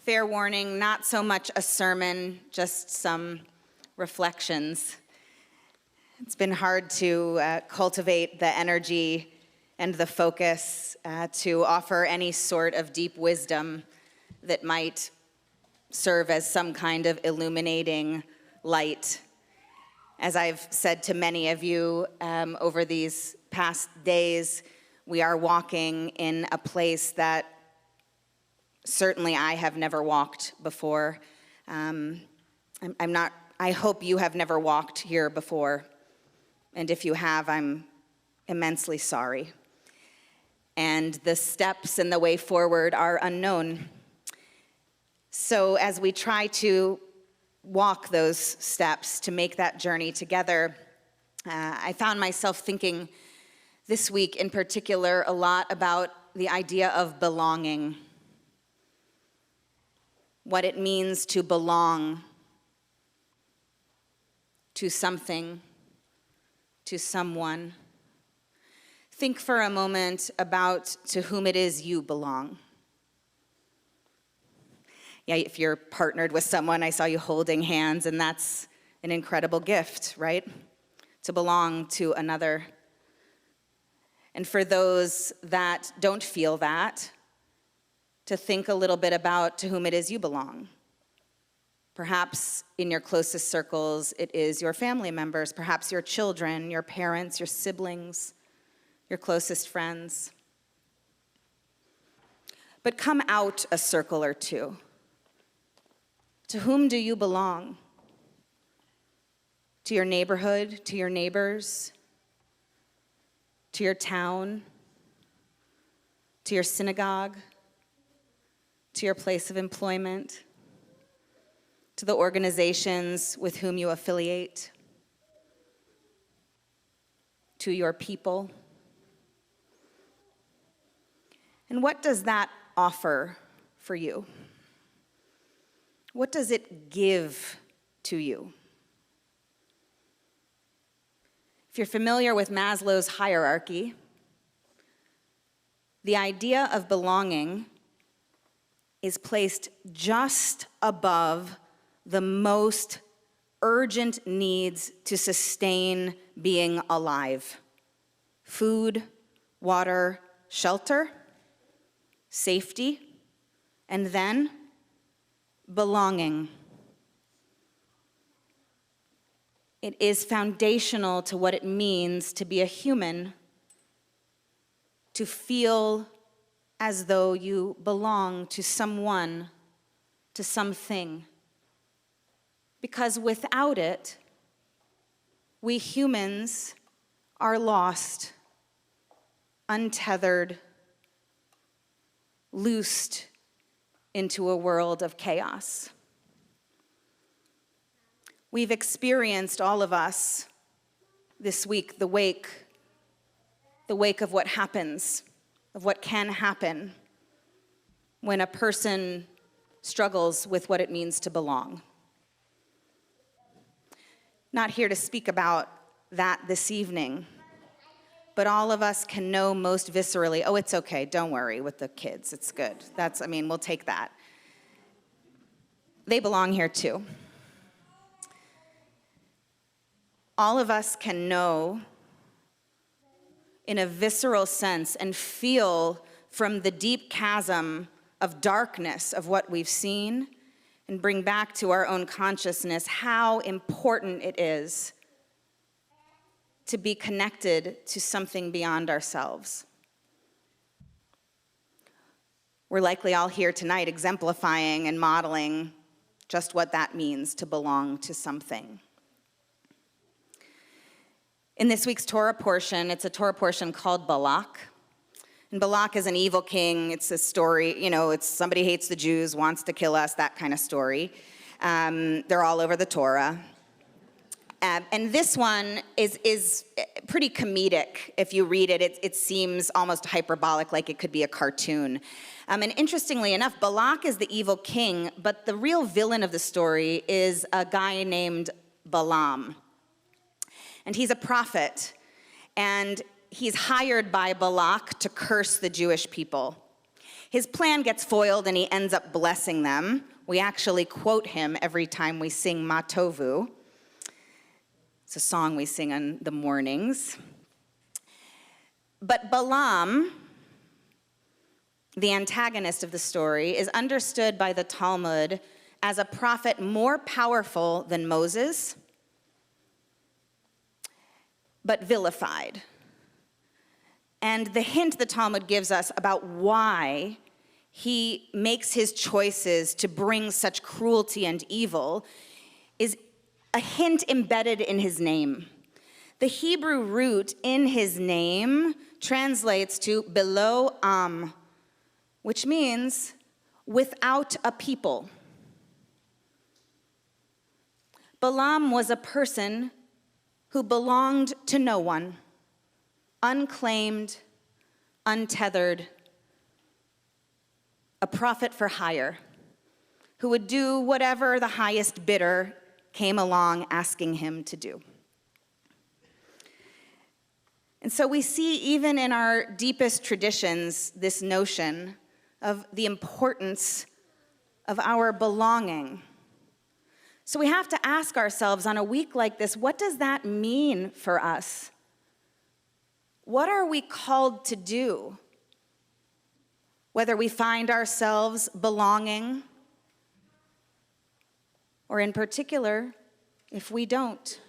Fair warning, not so much a sermon, just some reflections. It's been hard to cultivate the energy and the focus to offer any sort of deep wisdom that might serve as some kind of illuminating light. As I've said to many of you over these past days, we are walking in a place that certainly I have never walked before. I hope you have never walked here before. And if you have, I'm immensely sorry. And the steps and the way forward are unknown. So as we try to walk those steps to make that journey together, I found myself thinking this week in particular a lot about the idea of belonging. What it means to belong to something, to someone. Think for a moment about to whom it is you belong. Yeah, if you're partnered with someone, I saw you holding hands, and that's an incredible gift, right? To belong to another. And for those that don't feel that, to think a little bit about to whom it is you belong. Perhaps in your closest circles, it is your family members, perhaps your children, your parents, your siblings, your closest friends. But come out a circle or two. To whom do you belong? To your neighborhood, to your neighbors, to your town, to your synagogue, to your place of employment, to the organizations with whom you affiliate, to your people. And what does that offer for you? What does it give to you? If you're familiar with Maslow's hierarchy, the idea of belonging is placed just above the most urgent needs to sustain being alive: food, water, shelter, safety, and then belonging. It is foundational to what it means to be a human, to feel as though you belong to someone, to something. Because without it, we humans are lost, untethered, loosed into a world of chaos. We've experienced, all of us, this week, the wake of what happens, of what can happen when a person struggles with what it means to belong. Not here to speak about that this evening, but all of us can know most viscerally, oh, it's okay, don't worry with the kids, it's good. We'll take that. They belong here too. All of us can know in a visceral sense and feel from the deep chasm of darkness of what we've seen and bring back to our own consciousness how important it is to be connected to something beyond ourselves. We're likely all here tonight exemplifying and modeling just what that means to belong to something. In this week's Torah portion, it's a Torah portion called Balak. And Balak is an evil king. It's a story, it's somebody hates the Jews, wants to kill us, that kind of story. They're all over the Torah. And this one is pretty comedic. If you read it, it seems almost hyperbolic, like it could be a cartoon. And interestingly enough, Balak is the evil king, but the real villain of the story is a guy named Balaam. And he's a prophet, and he's hired by Balak to curse the Jewish people. His plan gets foiled and he ends up blessing them. We actually quote him every time we sing Ma Tovu. It's a song we sing on the mornings. But Balaam, the antagonist of the story, is understood by the Talmud as a prophet more powerful than Moses, but vilified. And the hint the Talmud gives us about why he makes his choices to bring such cruelty and evil is a hint embedded in his name. The Hebrew root in his name translates to below Am, which means without a people. Balaam was a person who belonged to no one, unclaimed, untethered, a prophet for hire, who would do whatever the highest bidder came along asking him to do. And so we see even in our deepest traditions this notion of the importance of our belonging. So we have to ask ourselves on a week like this, what does that mean for us? What are we called to do? Whether we find ourselves belonging, or in particular, if we don't.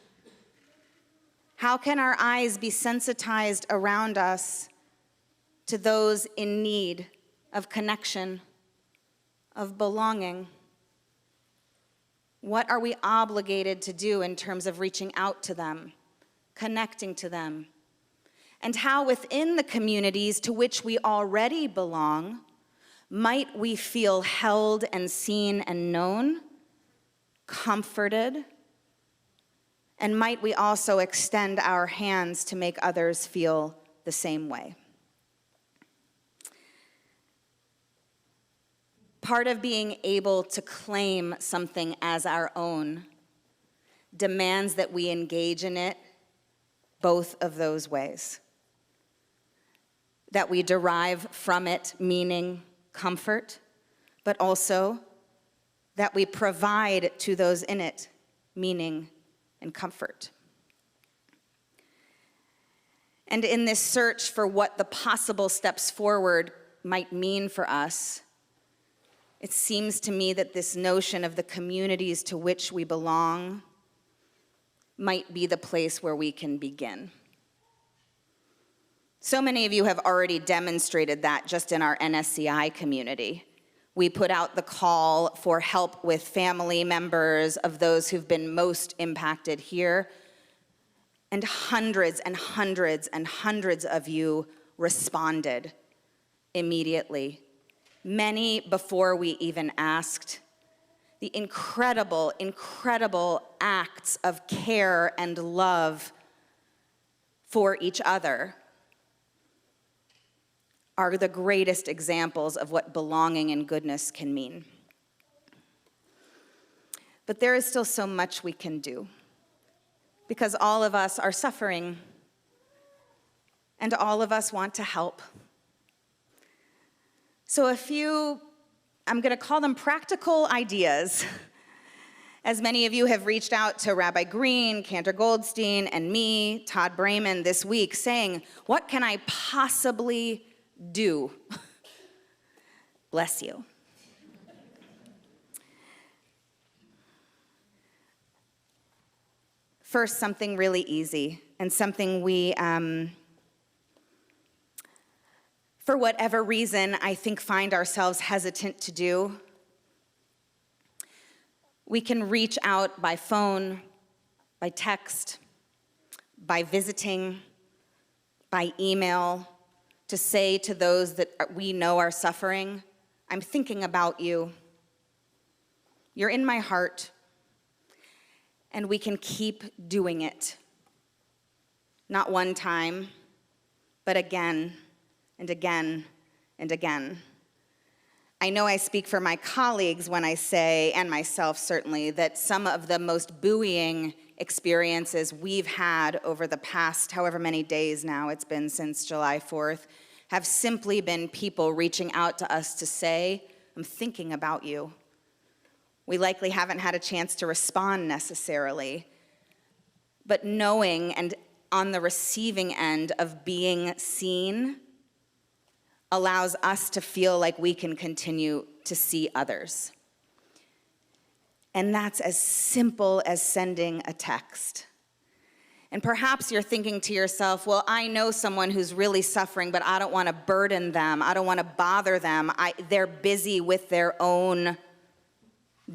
How can our eyes be sensitized around us to those in need of connection, of belonging? What are we obligated to do in terms of reaching out to them, connecting to them? And how within the communities to which we already belong, might we feel held and seen and known, comforted, and might we also extend our hands to make others feel the same way? Part of being able to claim something as our own demands that we engage in it both of those ways. That we derive from it meaning, comfort, but also that we provide to those in it meaning and comfort. And in this search for what the possible steps forward might mean for us, it seems to me that this notion of the communities to which we belong might be the place where we can begin. So many of you have already demonstrated that just in our NSCI community. We put out the call for help with family members of those who've been most impacted here, and hundreds and hundreds and hundreds of you responded immediately. Many before we even asked. The incredible, incredible acts of care and love for each other are the greatest examples of what belonging and goodness can mean. But there is still so much we can do, because all of us are suffering, and all of us want to help. So a few, I'm going to call them practical ideas. As many of you have reached out to Rabbi Green, Cantor Goldstein, and me, Todd Brayman, this week, saying, what can I possibly do? Bless you. First, something really easy, and something we, for whatever reason, I think find ourselves hesitant to do. We can reach out by phone, by text, by visiting, by email, to say to those that we know are suffering, I'm thinking about you. You're in my heart. And we can keep doing it. Not one time, but again and again and again. I know I speak for my colleagues when I say, and myself certainly, that some of the most buoying experiences we've had over the past however many days now, it's been since July 4th, have simply been people reaching out to us to say, I'm thinking about you. We likely haven't had a chance to respond necessarily, but knowing and on the receiving end of being seen allows us to feel like we can continue to see others. And that's as simple as sending a text. And perhaps you're thinking to yourself, well, I know someone who's really suffering, but I don't want to burden them. I don't want to bother them. They're busy with their own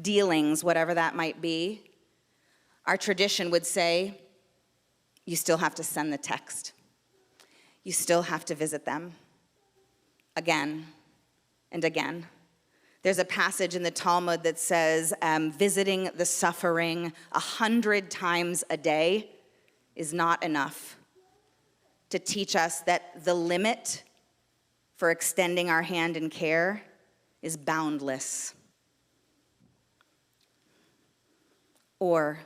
dealings, whatever that might be. Our tradition would say, you still have to send the text. You still have to visit them again and again. There's a passage in the Talmud that says visiting the suffering 100 times a day is not enough to teach us that the limit for extending our hand in care is boundless. Or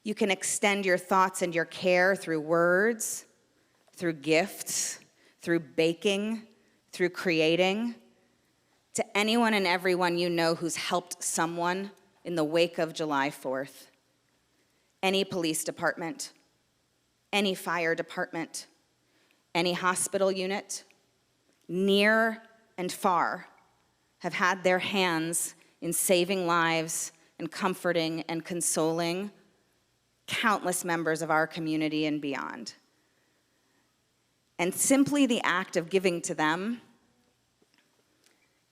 you can extend your thoughts and your care through words, through gifts, through baking, through creating, to anyone and everyone you know who's helped someone in the wake of July 4th. Any police department, any fire department, any hospital unit, near and far, have had their hands in saving lives and comforting and consoling countless members of our community and beyond. And simply the act of giving to them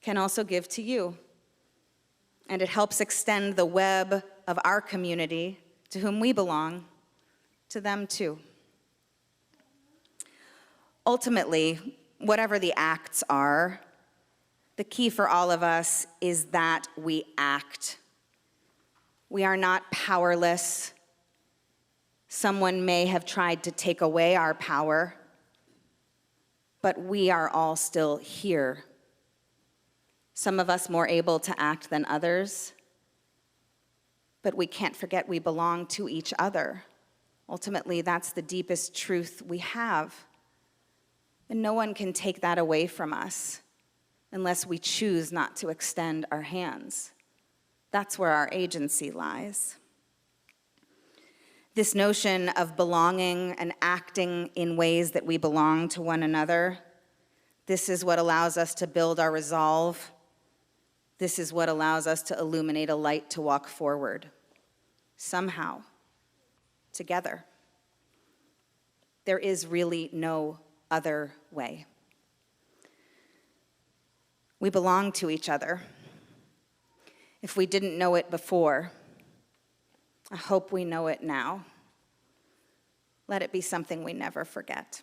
can also give to you. And it helps extend the web of our community to whom we belong, to them too. Ultimately, whatever the acts are, the key for all of us is that we act. We are not powerless. Someone may have tried to take away our power, but we are all still here. Some of us more able to act than others, but we can't forget we belong to each other. Ultimately, that's the deepest truth we have. And no one can take that away from us unless we choose not to extend our hands. That's where our agency lies. This notion of belonging and acting in ways that we belong to one another, this is what allows us to build our resolve. This is what allows us to illuminate a light to walk forward, somehow, together. There is really no other way. We belong to each other. If we didn't know it before, I hope we know it now. Let it be something we never forget.